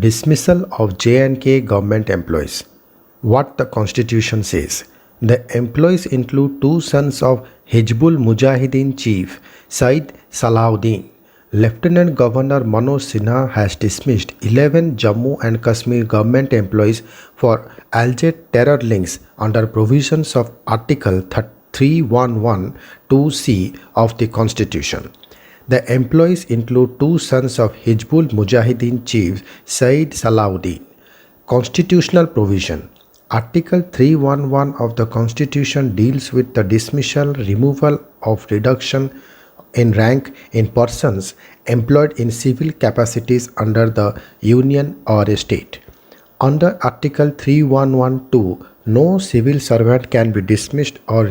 Dismissal of J&K government employees. What the Constitution says. The employees include two sons of Hizbul Mujahideen chief Said Salahuddin. Lieutenant Governor Manoj Sinha has dismissed 11 Jammu and Kashmir government employees for alleged terror links under provisions of Article 3112C of the Constitution. The employees include two sons of Hizbul Mujahideen chief Said Salahuddin. Constitutional provision. Article 311 of the Constitution deals with the dismissal, removal of reduction in rank in persons employed in civil capacities under the union or a state. Under Article 3112, no civil servant can be dismissed or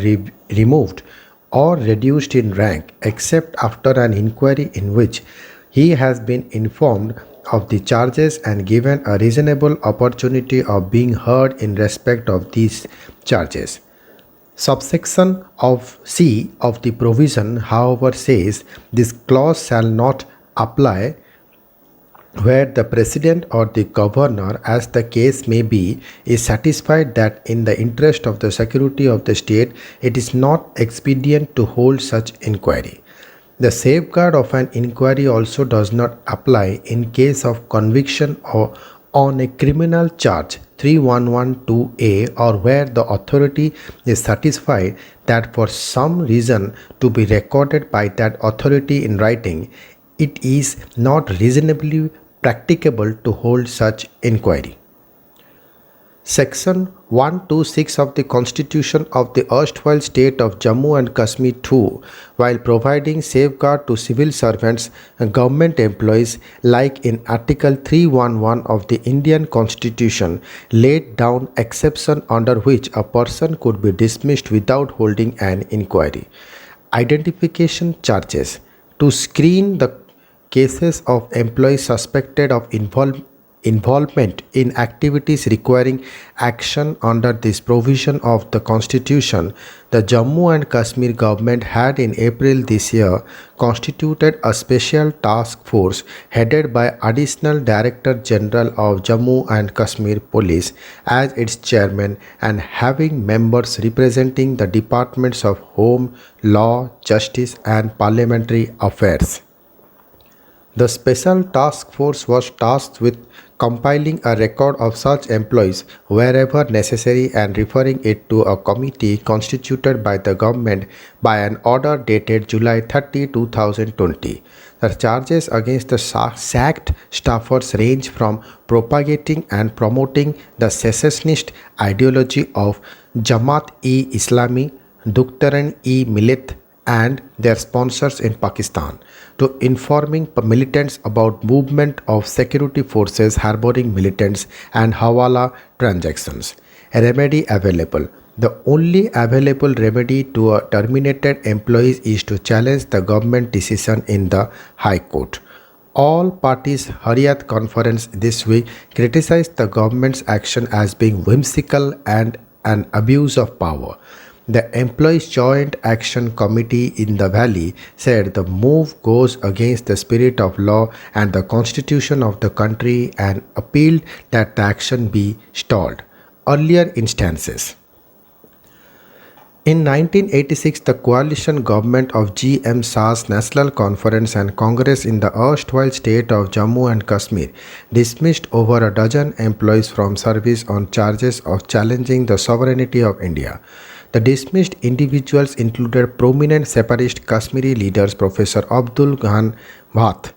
removed or reduced in rank except after an inquiry in which he has been informed of the charges and given a reasonable opportunity of being heard in respect of these charges. Subsection of C of the provision, however, says this clause shall not apply where the president or the governor, as the case may be, is satisfied that in the interest of the security of the state, it is not expedient to hold such inquiry. The safeguard of an inquiry also does not apply in case of conviction or on a criminal charge 3112A or where the authority is satisfied that for some reason to be recorded by that authority in writing, it is not reasonably practicable to hold such inquiry. Section 126 of the Constitution of the erstwhile state of Jammu and Kashmir too, while providing safeguard to civil servants and government employees like in Article 311 of the Indian Constitution, laid down exception under which a person could be dismissed without holding an inquiry. Identification charges. To screen the cases of employees suspected of involvement in activities requiring action under this provision of the Constitution, the Jammu and Kashmir government had in April this year constituted a special task force headed by Additional Director General of Jammu and Kashmir Police as its chairman and having members representing the departments of Home, Law, Justice and Parliamentary Affairs. The special task force was tasked with compiling a record of such employees wherever necessary and referring it to a committee constituted by the government by an order dated July 30, 2020. The charges against the sacked staffers range from propagating and promoting the secessionist ideology of Jamaat-e-Islami, Duktaran-e-Millat, and their sponsors in Pakistan, to informing militants about movement of security forces harboring militants and hawala transactions. A remedy available. The only available remedy to a terminated employee is to challenge the government decision in the High Court. All parties Hurriyat Conference this week criticized the government's action as being whimsical and an abuse of power. The Employees Joint Action Committee in the Valley said the move goes against the spirit of law and the constitution of the country and appealed that the action be stalled. Earlier instances. In 1986, the coalition government of GM SAS National Conference and Congress in the erstwhile state of Jammu and Kashmir dismissed over a dozen employees from service on charges of challenging the sovereignty of India. The dismissed individuals included prominent separatist Kashmiri leaders Professor Abdul Ghan Bhatt,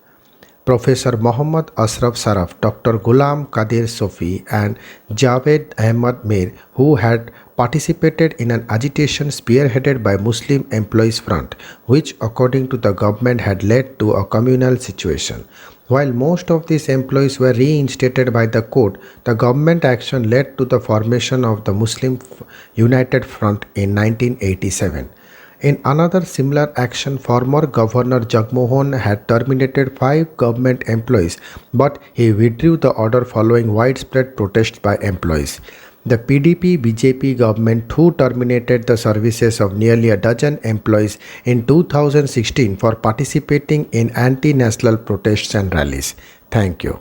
Professor Muhammad Ashraf Saraf, Dr. Ghulam Qadir Sofi and Javed Ahmad Mir, who had participated in an agitation spearheaded by Muslim Employees Front, which according to the government had led to a communal situation. While most of these employees were reinstated by the court, the government action led to the formation of the Muslim United Front in 1987. In another similar action, former Governor Jagmohan had terminated 5 government employees, but he withdrew the order following widespread protests by employees. The PDP-BJP government too terminated the services of nearly a dozen employees in 2016 for participating in anti-national protests and rallies. Thank you.